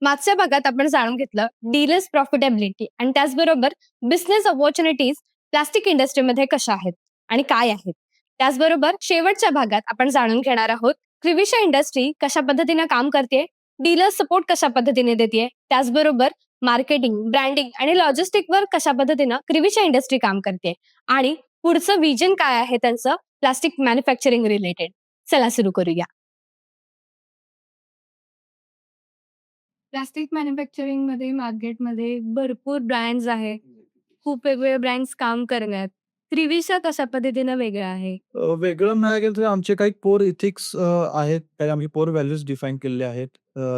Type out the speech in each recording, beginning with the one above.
मागच्या भागात आपण जाणून घेतलं डीलर्स प्रॉफिटेबिलिटी आणि त्याचबरोबर बिझनेस अपॉर्च्युनिटीज प्लास्टिक इंडस्ट्रीमध्ये कशा आहेत आणि काय आहेत. त्याचबरोबर शेवटच्या भागात आपण जाणून घेणार आहोत क्रिविशा इंडस्ट्री कशा पद्धतीने काम करते, डीलर सपोर्ट कशा पद्धतीने देते, त्याचबरोबर मार्केटिंग, ब्रँडिंग आणि लॉजिस्टिकवर कशा पद्धतीनं क्रिविशा इंडस्ट्री काम करते आणि पुढचं विजन काय आहे त्यांचं प्लास्टिक मॅन्युफॅक्चरिंग रिलेटेड. चला सुरू करूया. प्लास्टिक मॅन्युफॅक्चरिंगमध्ये मार्केटमध्ये भरपूर ब्रँड्स आहेत. खूप वेगवेगळे ब्रँड्स काम करण्यात. त्रिविशा कशा पद्धतीनं वेगळं आहे? वेगळं म्हणायला गेलं तर आमचे काही कोर इथिक्स आहेत. काही आम्ही कोर व्हॅल्यूज डिफाईन केलेले आहेत.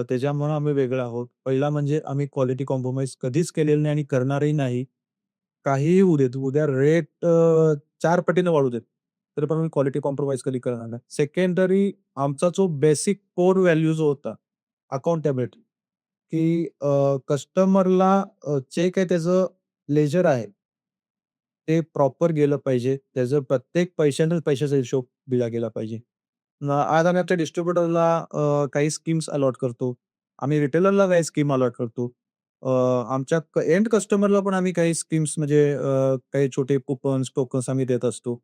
त्याच्यामुळे आम्ही वेगळे आहोत. पहिला म्हणजे आम्ही क्वालिटी कॉम्प्रोमाईज कधीच केलेलं नाही आणि करणारही नाही. काहीही होऊ देत. उद्या रेट 4 पटीने वाढू देत. तरी पण आम्ही क्वालिटी कॉम्प्रोमाईज कधी करणार नाही. सेकंडरी आमचा जो बेसिक कोर व्हॅल्यू जो होता अकाउंटॅबिलिटी, की कस्टमरला जे काही त्याचं लेजर आहे ते प्रॉपर गेलं पाहिजे. त्याचं प्रत्येक पैशाचा हिशोब दिला गेला पाहिजे. आज आम्ही आमच्या डिस्ट्रिब्युटरला काही स्कीम्स अलॉट करतो. आम्ही रिटेलरला काही स्कीम अलॉट करतो. अ, आमच्या एंड कस्टमरला पण आम्ही काही स्कीम्स म्हणजे काही छोटे कुपन्स, टोकन्स आम्ही देत असतो.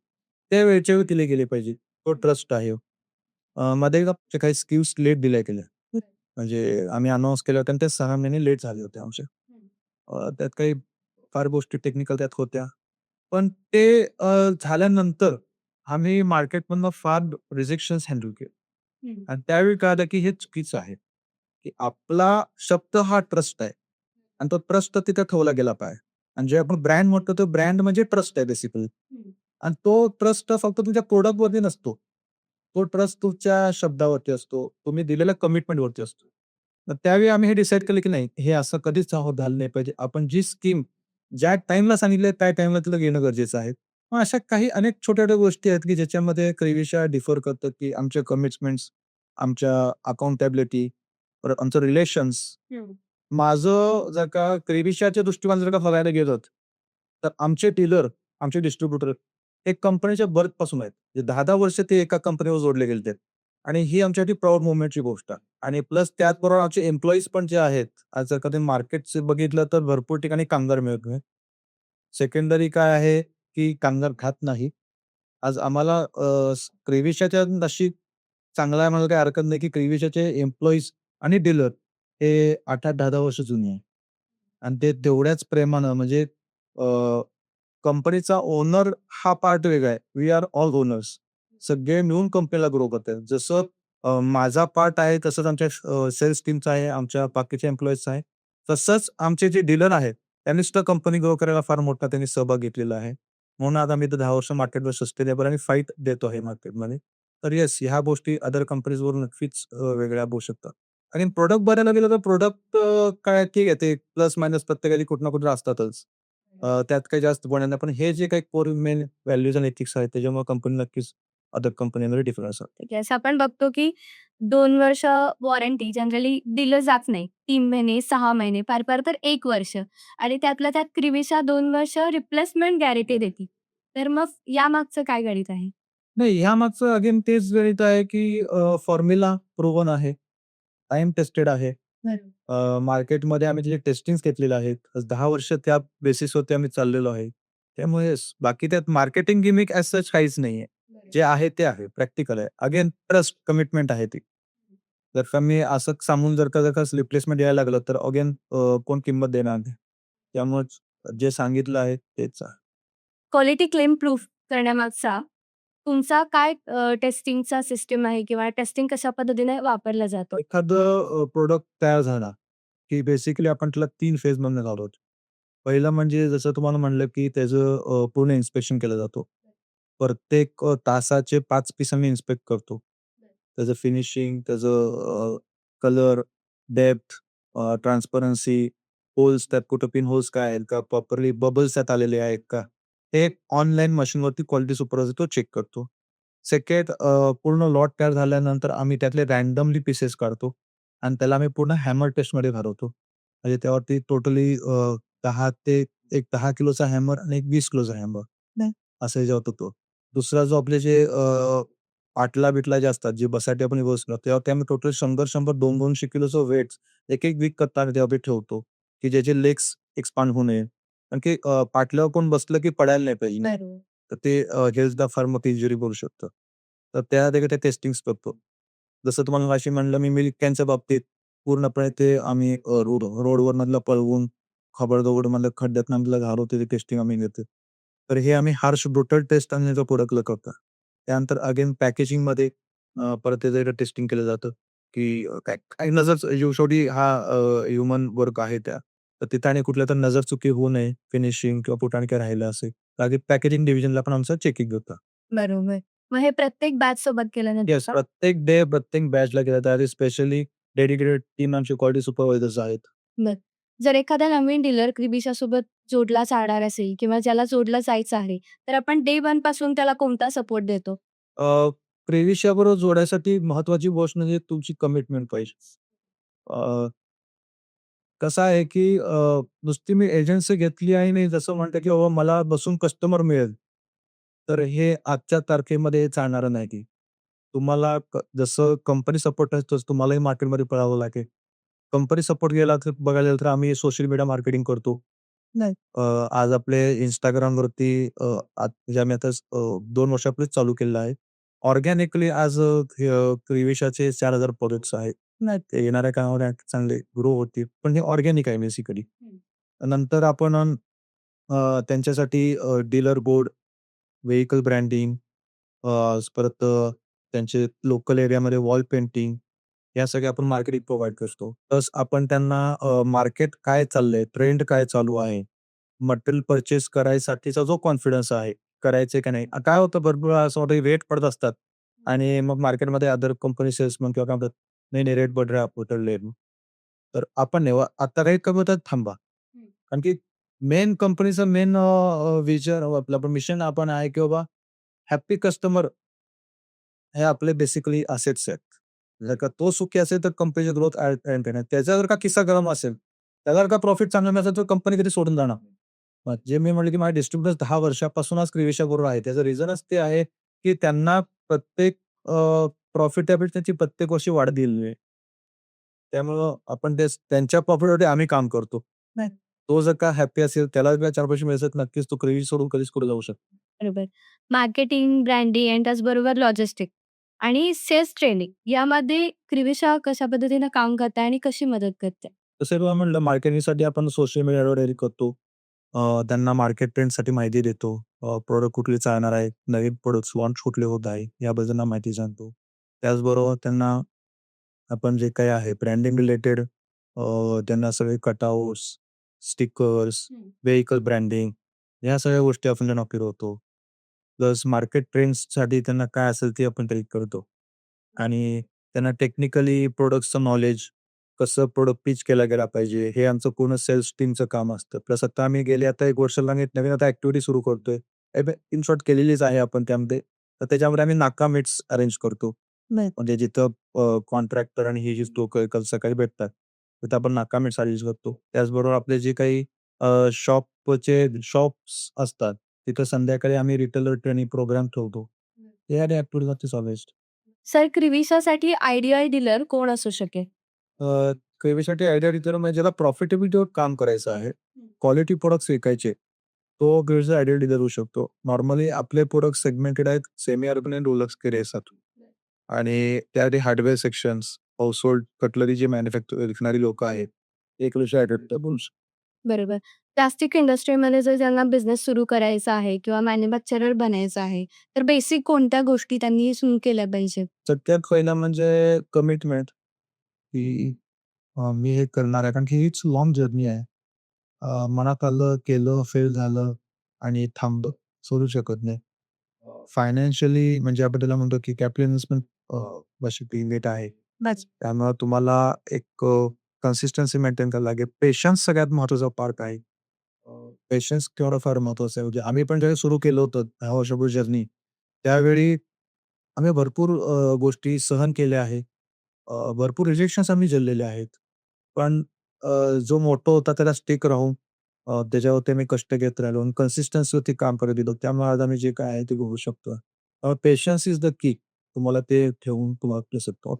ते वेळच्या वेळी दिले गेले पाहिजे. तो ट्रस्ट आहे. मध्ये एकदा आमच्या काही स्कीम्स लेट दिल्या गेल्या. म्हणजे आम्ही अनाउन्स केल्या होत्या आणि त्या 6 महिने लेट झाले होते आमचे. त्यात काही फार गोष्टी टेक्निकल त्यात होत्या. पण ते झाल्यानंतर आम्ही मार्केटमधनं फार रिजेक्शन्स हँडल केले. हं. आणि त्यावेळी कळालं की हे चुकीचं आहे, की आपला शब्द हा ट्रस्ट आहे आणि तो ट्रस्ट तिथे ठेवला गेला पाहिजे. आणि जे आपण ब्रँड म्हणतो, तो ब्रँड म्हणजे ट्रस्ट आहे बेसिकली. हं. आणि तो ट्रस्ट फक्त तुमच्या प्रॉडक्टवरती नसतो. तो ट्रस्ट तुमच्या शब्दावरती असतो. तुम्ही दिलेल्या कमिटमेंटवरती असतो. तर त्यावेळी आम्ही हे डिसाईड केलं की नाही, हे असं कधीच झालं नाही पाहिजे. आपण जी स्कीम ज्या टाईमला सांगितलंय त्या टाईमला तिला घेणं गरजेचं आहे. मग अशा काही अनेक छोट्या-छोट्या गोष्टी आहेत, की ज्याच्यामध्ये क्रिविशा डिफर करतं, की आमच्या कमिटमेंट्स, आमच्या अकाउंटॅबिलिटी, परत आमचं रिलेशन्स. हं. माझं जर का क्रिविशाच्या दृष्टिकोनात जर का बघायला गेलोत, तर आमचे डीलर, आमचे डिस्ट्रिब्युटर एक कंपनीच्या बर्थपासून आहेत. म्हणजे 10-10 वर्ष ते एका कंपनीवर जोडले गेलेत आणि ही आमच्यासाठी प्राउड मोमेंटची गोष्ट आहे. आणि प्लस त्याचबरोबर आमचे एम्प्लॉईज पण जे आहेत, आज जर का तुम्ही मार्केटचे बघितलं तर भरपूर ठिकाणी कामगार मिळत नाही. सेकंडरी काय आहे, की कामगार खात नाही. आज आम्हाला क्रिविशाच्या नशीब चांगला आहे म्हणायला काही हरकत नाही, की क्रिविशाचे एम्प्लॉईज आणि डीलर हे 8-8, 10-10 वर्ष जुने आहे. आणि ते तेवढ्याच प्रेमानं म्हणजे कंपनीचा ओनर हा पार्ट वेगळा आहे. We are all owners. सगळे मिळून कंपनीला ग्रो करतायत. जसं माझा पार्ट आहे, तसंच आमच्या सेल्स टीमचा आहे, आमच्या बाकीच्या एम्प्लॉईजचा आहे. तसंच आमचे जे डीलर आहेत, त्यांनी सुद्धा कंपनी ग्रो करायला फार मोठा त्यांनी सहभाग घेतलेला आहे. म्हणून आज आम्ही इथं 10 वर्ष मार्केटवर सस्टेनेबल आणि फाईट देतो आहे मार्केटमध्ये. तर येस, ह्या गोष्टी अदर कंपनीजवरून नक्कीच वेगळ्या होऊ शकतात. आणि प्रॉडक्ट बघायला गेलं तर प्रॉडक्ट काय ठीक आहे, ते प्लस मायनस प्रत्येकाची कुठे ना कुठे असतातच. त्यात काही जास्त बोलणार नाही. पण हे जे काही कोर मेन व्हॅल्यूज आणि एथिक्स आहेत, त्याच्यामुळे कंपनी नक्कीच अदर कंपनीमध्ये डिफरन्स असतात. ठीक आहे. असं आपण बघतो की 2 वर्ष वॉरंटी जनरली दिलं जात नाही. 3 महिने, 6 महिने, फार-फार तर 1 वर्ष आणि त्यातल्या त्यात क्रिविशा 2 वर्ष रिप्लेसमेंट गॅरंटी देते. तर मग यामागचं काय गणित आहे? नाही, ह्यामागचं अगेन तेच गणित आहे, की फॉर्म्युला प्रूव्हन आहे, टाईम टेस्टेड आहे. बरोबर. मार्केटमध्ये आम्ही त्याचे टेस्टिंग्स घेतलेले आहेत. आज 10 वर्ष त्या बेसिसवरती आम्ही चाललेलो आहे. त्यामुळे बाकी त्यात मार्केटिंग गिमिक ॲज सच काहीच नाहीये. जे आहे ते आहे, प्रॅक्टिकल आहे. अगेन ट्रस्ट, कमिटमेंट आहे ती. जर का मी असं सांगून जर का रिप्लेसमेंट द्यायला लागलं, तर अगेन कोण किंमत देणार नाही. त्यामुळेच जे सांगितलं आहे तेच आहे. क्वालिटी क्लेम प्रूफ करण्यामागचा तुमचा काय टेस्टिंगचा सिस्टम आहे किंवा टेस्टिंग कशा पद्धतीने वापरला जातो? एखादं तयार झाला, की बेसिकली आपण त्याला 3 फेजमधनं चालवतो. पहिलं म्हणजे जसं तुम्हाला म्हणलं, की त्याचं पूर्ण इन्स्पेक्शन केला जातो. प्रत्येक तासाचे 5 पीस आम्ही इन्स्पेक्ट करतो. त्याचं फिनिशिंग, त्याचं कलर, डेप्थ, ट्रान्सपरन्सी, होल्स त्यात कुठं पिन होल्स काय आहेत का? प्रॉपरली बबल्स त्यात आलेले आहेत का? ते ऑनलाईन मशीनवरती क्वालिटी सुपरवायझर तो चेक करतो. सेकंड पूर्ण लॉट तयार झाल्यानंतर आम्ही त्यातले रँडमली पीसेस काढतो आणि त्याला आम्ही पूर्ण हॅमर टेस्टमध्ये भरवतो. म्हणजे त्यावरती टोटली 10 ते एक 10 किलोचा हॅमर आणि एक 20 किलोचा हॅमर. नाही. असं ह्याच्यावर होतो. दुसरा जो आपले जे पाटला-बिटला जे असतात, जे बसाटे आपण बसलो, तेव्हा ते आम्ही टोटल 100-100, 200-200 किलोचं वेट्स एक-एक वीक करताना तेव्हा आम्ही ठेवतो, की ज्याचे लेग्स एक्सपांड होऊ नये. कारण की पाटल्यावर कोण बसलं की पडायला नाही पाहिजे. बरोबर. तर ते हेल्थला फार मोठी इंजुरी करू शकतं. तर त्या ते टेस्टिंग्स करतो. जसं तुम्हाला मगाशी म्हणलं मी मिल्क कॅनच्या बाबतीत पूर्णपणे ते आम्ही रोडवरनं पळवून खबड-दबडमधल्या खड्ड्यातनं आम्हाला घालून त्याची टेस्टिंग आम्ही घेतो. तर हे आम्ही हार्श ब्रुटल टेस्ट आणि जो प्रॉडक्टला करतो. त्यानंतर अगेन पॅकेजिंगमध्ये परत त्याचं टेस्टिंग केलं जातं, की काय काही नजर शेवटी हा ह्युमन वर्क आहे त्या. तर तिथे आणि कुठल्या तर नजर चुकी होऊ नये, फिनिशिंग किंवा कुठे आणि काही राहिलं असेल. तर आधी पॅकेजिंग डिव्हिजनला पण आमचं चेकिंग होतं. बरोबर. मग हे प्रत्येक बॅच सोबत केलं जातं येस, का? प्रत्येक प्रत्येक बॅचला केलं जातं. आधी स्पेशली डेडिकेटेड टीम आमचे क्वालिटी सुपरवायझर्स आहेत. बरं. जर एखादा नवीन डीलर क्रिबिशासोबत जोडला जाणार असेल किंवा ज्याला जोडलं जायचं आहे, तर आपण डे 1 पासून त्याला कोणता सपोर्ट देतो? प्रेविष्याबरोबर जोडायसाठी महत्त्वाची गोष्ट म्हणजे तुमची कमिटमेंट पाहिजे. अ, कसं आहे, की नुसती मी एजन्सी घेतली आहे आणि जसं म्हणतं, की बाबा मला बसून कस्टमर मिळेल. तर हे आजच्या तारखेमध्ये चालणारं नाही की. तुम्हाला जसं कंपनी सपोर्ट आहे, तसं तुम्हालाही मार्केटमध्ये पळावं लागेल. कंपनी सपोर्ट गेला तर बघायला गेलं तर आम्ही सोशल मीडिया मार्केटिंग करतो. नाही. आज आपले Instagramवरती आज म्हणजे आम्ही आता 2 वर्षापूर्वीच चालू केलेलं आहे. ऑर्गॅनिकली आज क्रिविशाचे 4,000 प्रॉडक्ट्स आहेत. नाही ते येणाऱ्या काळामध्ये चांगले ग्रो होतील. पण हे ऑर्गॅनिक आहे बेसिकली. नंतर आपण त्यांच्यासाठी डीलर बोर्ड, व्हेइकल ब्रँडिंग, परत त्यांचे लोकल एरियामध्ये वॉल पेंटिंग, या सगळ्या आपण मार्केटिंग प्रोव्हाईड करतो. प्लस आपण त्यांना मार्केट काय चाललंय, ट्रेंड काय चालू आहे, मटेरियल पर्चेस करायसाठीचा जो कॉन्फिडन्स आहे, करायचे का नाही. काय होतं भरपूर वेळा असं होतं रेट पडत असतात आणि मग मार्केटमध्ये अदर कंपनी सेल्समन किंवा काय म्हणतात, "नहीं, नहीं रेट बढ़ रहा है, आप उधर ले लो." तर आपण नाही आता रेट कमी होतात थांबा. कारण की मेन कंपनीचं मेन विजन आपलं मिशन आपण आहे, की बाबा हॅपी कस्टमर हे आपले बेसिकली असेट्स आहेत. जर का तो सुखी असेल तर कंपनीची ग्रोथ त्याचा जर का किस्सा गरम असेल, त्याला जर का प्रॉफिट चांगला नसेल तर कंपनी कधी सोडून जाणार नाही. मग जे मी म्हटलं की माझे डिस्ट्रिब्युटर्स 10 वर्षापासून आज क्रिवेशा बरोबर आहे. त्याचं रिझनच ते आहे की त्यांना प्रत्येक प्रॉफिटेबिलिटीची प्रत्येक वर्षी वाढ दिलेली आहे. त्यामुळं आपण त्यांच्या प्रॉफिटसाठी आम्ही काम करतो. नाही. तो जर का हॅपी असेल, त्याला जर 4 पैसे मिळतात, नक्कीच तो क्रेडिट सोडून कधीच पुढे जाऊ शकतो. बरोबर. मार्केटिंग, ब्रँडिंग आणि त्याचबरोबर लॉजिस्टिक आणि सेल्स ट्रेनिंग यामध्ये क्रिविशा कशा पद्धतीनं काम करते आणि कशी मदत करते? तसं बघा म्हटलं मार्केटिंगसाठी आपण सोशल मीडिया ॲडव्हर्टायझिंग करतो. त्यांना मार्केट ट्रेंडसाठी माहिती देतो. प्रॉडक्ट कुठले चालणार आहे, नवीन प्रॉडक्ट्स लॉन्च कुठले होत आहे, याबद्दल माहिती सांगतो. त्याचबरोबर त्यांना आपण जे काही आहे ब्रँडिंग रिलेटेड त्यांना सगळे कटआउट्स, स्टिकर्स, व्हेइकल ब्रँडिंग ह्या सगळ्या गोष्टी आपण त्यांना फिरवतो. प्लस मार्केट ट्रेंड्ससाठी त्यांना काय असेल ते आपण ट्रेन करतो. आणि त्यांना टेक्निकली प्रॉडक्ट्सचं नॉलेज, कसं प्रॉडक्ट पिच केला गेला पाहिजे, हे आमचं पूर्ण सेल्स टीमचं काम असतं. प्लस आता आम्ही गेले आता 1 वर्ष लागेल नवीन आता ॲक्टिव्हिटी सुरू करतोय. इन शॉर्ट केलेलीच आहे आपण त्यामध्ये. तर त्याच्यामध्ये आम्ही नाका मीट्स अरेंज करतो. नाही. म्हणजे जिथं कॉन्ट्रॅक्टर आणि ही जी लोकं सकाळी भेटतात, तिथं आपण नाका मीट्स अरेंज करतो. त्याचबरोबर आपले जे काही शॉप्स असतात, तिथं संध्याकाळी आम्ही रिटेलर ट्रेनिंग प्रोग्राम ठेवतो. हे आणि ॲक्टिव्हिटीज चालू आहे. सर क्रिविशासाठी आयडियल डीलर कोण असू शकेल? क्रेव्हीसाठी आयडिया रिटेलर म्हणजे ज्याला प्रॉफिटेबिलिटीवर काम करायचं आहे, क्वालिटी प्रॉडक्ट्स विकायचे, तो क्रेव्हीचा आयडियल डीलर होऊ शकतो. नॉर्मली आपले प्रॉडक्ट सेगमेंटेड आहेत सेमी अर्बन आणि रोलक्स एरियासाठी आणि त्यासाठी हार्डवेअर सेक्शन्स, हाउसहोल्ड कटलरी जे विकणारी लोकं आहेत, ते क्रेव्हीचे आयडियल डीलर बनू शकतात. बरोबर. प्लास्टिक इंडस्ट्रीमध्ये जर त्यांना बिझनेस सुरू करायचा आहे किंवा मॅन्युफॅक्चरर बनायचं आहे, तर बेसिक कोणत्या गोष्टी त्यांनी सुरू केल्या पाहिजेत? सगळ्यात पहिला म्हणजे कमिटमेंट, की मी हे करणार आहे. कारण की हीच लाँग जर्नी आहे. मनात आलं, केलं, फेल झालं आणि थांबलं, सोडू शकत नाही. फायनान्शियली म्हणजे आपण त्याला म्हणतो की कॅपिटल इन्व्हेस्टमेंट बेसिकली नीट आहे. बस. त्यामुळे तुम्हाला एक कन्सिस्टन्सी मेंटेन करावी लागेल. पेशन्स सगळ्यात महत्त्वाचा पार्ट आहे. पेशन्स केवढं फार महत्त्वाचं आहे. म्हणजे आम्ही पण ज्यावेळी सुरू केलं होतं 10 वर्षापूर्वी जर्नी, त्यावेळी आम्ही भरपूर गोष्टी सहन केल्या आहेत. भरपूर रिजेक्शन्स आम्ही झेललेले आहेत. पण जो मोटो होता त्याला स्टिक राहून त्याच्यावरती आम्ही कष्ट घेत राहिलो आणि कन्सिस्टन्सीवरती काम करत गेलो. त्यामुळे आज आम्ही जे काय आहे ते बघू शकतो. Patience is the key. तुम्हाला ते ठेवून तुम्हाला आपलं शकतो.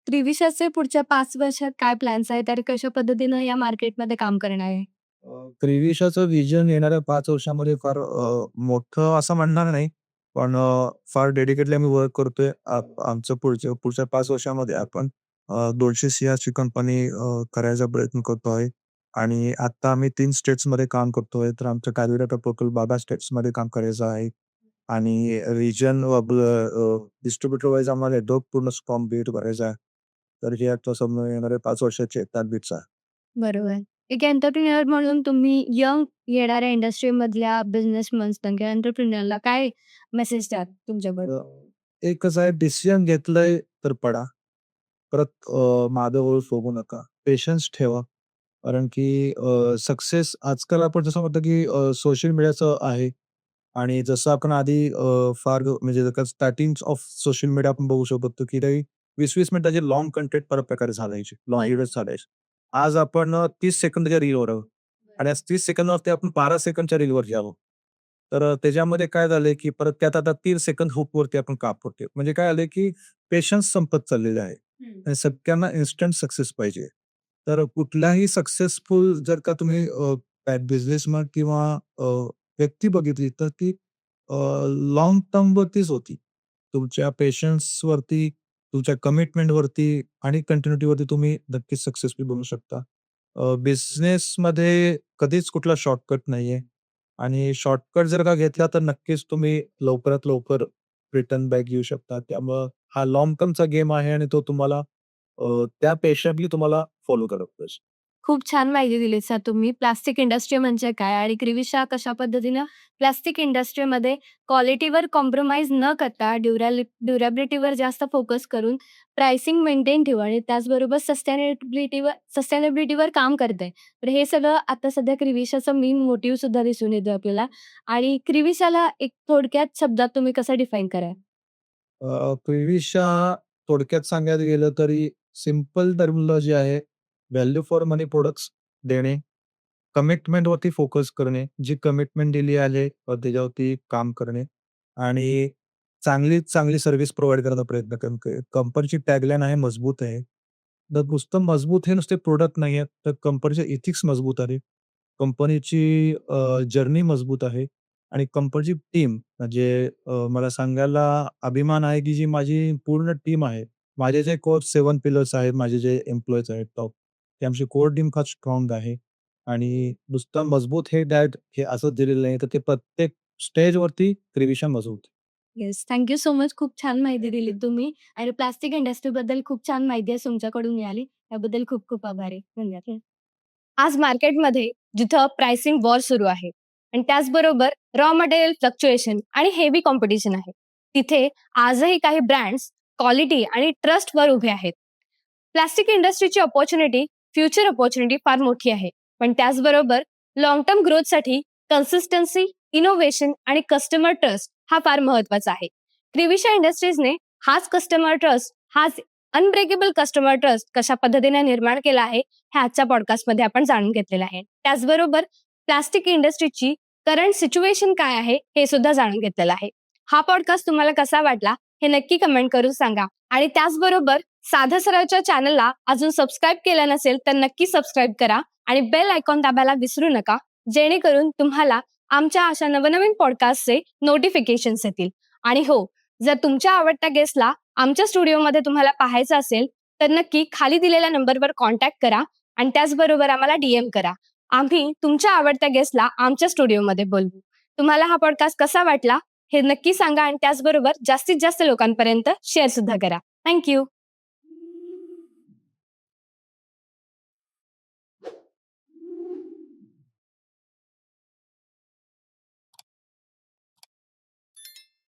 त्रिविशाचे पुढच्या 5 वर्षात काय प्लॅन्स आहेत आणि कशा पद्धतीनं या मार्केटमध्ये काम करणार आहे? त्रिविशाचं व्हिजन येणाऱ्या 5 वर्षामध्ये फार मोठं असं म्हणणार नाही. पण फार डेडिकेटली आम्ही वर्क करतोय. आमचं पुढच्या 5 वर्षामध्ये आपण 200 सीआरची कंपनी करायचा प्रयत्न करतो आहे. आणि आता आम्ही 3 स्टेट्समध्ये काम करतोय. तर आमचं कार्बोरेटर प्रकल्प 12 स्टेट्समध्ये काम करायचं आहे. आणि रिजन आपलं डिस्ट्रिब्युटर वाईज आम्हाला नेटवर्क पूर्ण कॉम्प्लीट करायचा आहे. तर हे आता समजा येणाऱ्या 5 वर्षाचे टार्गेट्स आहे. बरोबर. एक एंटरप्रेन्युअर म्हणून तुम्ही यंग येणाऱ्या इंडस्ट्रीमधल्या बिझनेसमन्सना किंवा एंटरप्रेन्युअरला काय मेसेज द्याल तुमच्याबरोबर? एकच आहे डिसिजन घेतलंय तर पडा. परत मागं वळून बघू नका. पेशन्स ठेवा. कारण की सक्सेस आजकाल आपण जसं म्हणतो की सोशल मीडियाचं आहे. आणि जसं आपण आधी फार म्हणजे स्टार्टिंग ऑफ सोशल मीडिया आपण बघू शकतो की काही 20-20 मिनिटाचे लाँग कंटेंट प्रकारे चालायचे. लाँग व्हिडिओज चालायचे. आज आपण 30 सेकंदाच्या रीलवर आहोत. आणि आज 30 सेकंदावरती आपण 12 सेकंदच्या रीलवर आहोत. तर त्याच्यामध्ये काय झालंय की परत त्यात आता 30 सेकंद हुकवरती आपण कापतोय. म्हणजे काय आलंय की पेशन्स संपत चाललेले आहे. आणि सगळ्यांना इन्स्टंट सक्सेस पाहिजे. तर कुठलाही सक्सेसफुल जर का तुम्ही बिझनेसमन किंवा व्यक्ती बघितली तर ती लाँग टर्मवरतीच होती. तुमच्या पेशन्सवरती, तुमच्या कमिटमेंटवरती आणि कंटिन्यूटीवरती तुम्ही नक्कीच सक्सेसफुल बनू शकता. बिझनेसमध्ये कधीच कुठला शॉर्टकट नाहीये. आणि शॉर्टकट जर का घेतला तर नक्कीच तुम्ही लवकरात लवकर रिटर्न बॅक घेऊ शकता. त्यामुळं हा लाँग टर्मचा गेम आहे आणि तो तुम्हाला त्या पेशंटली तुम्हाला फॉलो करत पाहिजे. खूप छान माहिती दिलीत सर तुम्ही. प्लास्टिक इंडस्ट्री म्हणजे काय आणि क्रिविशा कशा पद्धतीनं प्लास्टिक इंडस्ट्रीमध्ये क्वालिटीवर कॉम्प्रोमाईज न करता ड्युरेबिलिटीवर जास्त फोकस करून प्राइसिंग मेंटेन ठेवू आणि त्याचबरोबर सस्टेनेबिलिटीवर काम करते. तर हे सगळं आता सध्या क्रिविशाचं मेन मोटिव्ह सुद्धा दिसून येतो आपल्याला आणि क्रिविशाला एक थोडक्यात शब्दात तुम्ही कसं डिफाईन कराल? प्रिव्हिशा थोडक्यात सांगायला गेलं तरी सिंपल टर्मिनॉलॉजी आहे. व्हॅल्यू फॉर मनी प्रॉडक्ट्स देणे, कमिटमेंटवरती फोकस करणे, जी कमिटमेंट दिली आहे त्याच्यावरती काम करणे आणि चांगलीत चांगली सर्व्हिस प्रोव्हाईड करण्याचा प्रयत्न करणे. कंपनीची टॅगलाईन आहे मजबूत आहे. तर नुसतं मजबूत हे नुसते प्रॉडक्ट नाही आहेत, तर कंपनीचे एथिक्स मजबूत आहे. कंपनीची जर्नी मजबूत आहे आणि कंपनीची टीम म्हणजे मला सांगायला अभिमान आहे, की जी माझी पूर्ण टीम आहे. माझे जे कोर 7 पिलर्स आहेत, माझे जे एम्प्लॉईज आहेत टॉप, ते आमची कोर टीम फार स्ट्राँग आहे आणि नुसतं मजबूत हे डॅट हे असंच दिलेलं नाही, तर ते प्रत्येक स्टेजवरती रिव्हिजन मजबूत. Yes. Thank you so much. खूप छान माहिती दिलीत तुम्ही आणि प्लास्टिक इंडस्ट्रीबद्दल खूप छान माहिती आहे तुमच्याकडून मिळाली. त्याबद्दल खूप खूप आभार आहे. धन्यवाद. आज मार्केटमध्ये जिथं प्राइसिंग वॉर सुरू आहे आणि त्याचबरोबर रॉ मटेरियल फ्लक्च्युएशन आणि हेवी कॉम्पिटिशन आहे. तिथे आजही काही ब्रँड्स क्वालिटी आणि ट्रस्टवर उभे आहेत. प्लास्टिक इंडस्ट्रीची अपॉर्च्युनिटी, फ्युचर अपॉर्च्युनिटी फार मोठी आहे. पण त्याचबरोबर लाँग टर्म ग्रोथसाठी कन्सिस्टन्सी, इनोव्हेशन आणि कस्टमर ट्रस्ट हा फार महत्वाचा आहे. क्रिविशा इंडस्ट्रीजने हाच कस्टमर ट्रस्ट, हाच अनब्रेकेबल कस्टमर ट्रस्ट कशा पद्धतीने निर्माण केला आहे, हे आजच्या पॉडकास्टमध्ये आपण जाणून घेतलेलं आहे. त्याचबरोबर प्लास्टिक इंडस्ट्रीची करंट सिच्युएशन काय आहे, हे सुद्धा जाणून घेतलेलं आहे. हा पॉडकास्ट तुम्हाला कसा वाटला, हे नक्की कमेंट करून सांगा. आणि त्याचबरोबर साधं सरळच्या चॅनलला अजून सबस्क्राईब केलं नसेल तर नक्की सबस्क्राईब करा आणि बेल आयकॉन दाबायला विसरू नका, जेणेकरून तुम्हाला आमच्या अशा नवनवीन पॉडकास्टचे नोटिफिकेशन्स येतील. आणि हो, जर तुमच्या आवडत्या गेस्टला आमच्या स्टुडिओमध्ये तुम्हाला पाहायचं असेल, तर नक्की खाली दिलेल्या नंबरवर कॉन्टॅक्ट करा आणि त्याचबरोबर आम्हाला डीएम करा. आम्ही तुमच्या आवडत्या गेस्टला आमच्या स्टुडिओमध्ये बोलवू. तुम्हाला हा पॉडकास्ट कसा वाटला, हे नक्की सांगा आणि त्याचबरोबर जास्तीत जास्त लोकांपर्यंत शेअर सुद्धा करा. Thank you.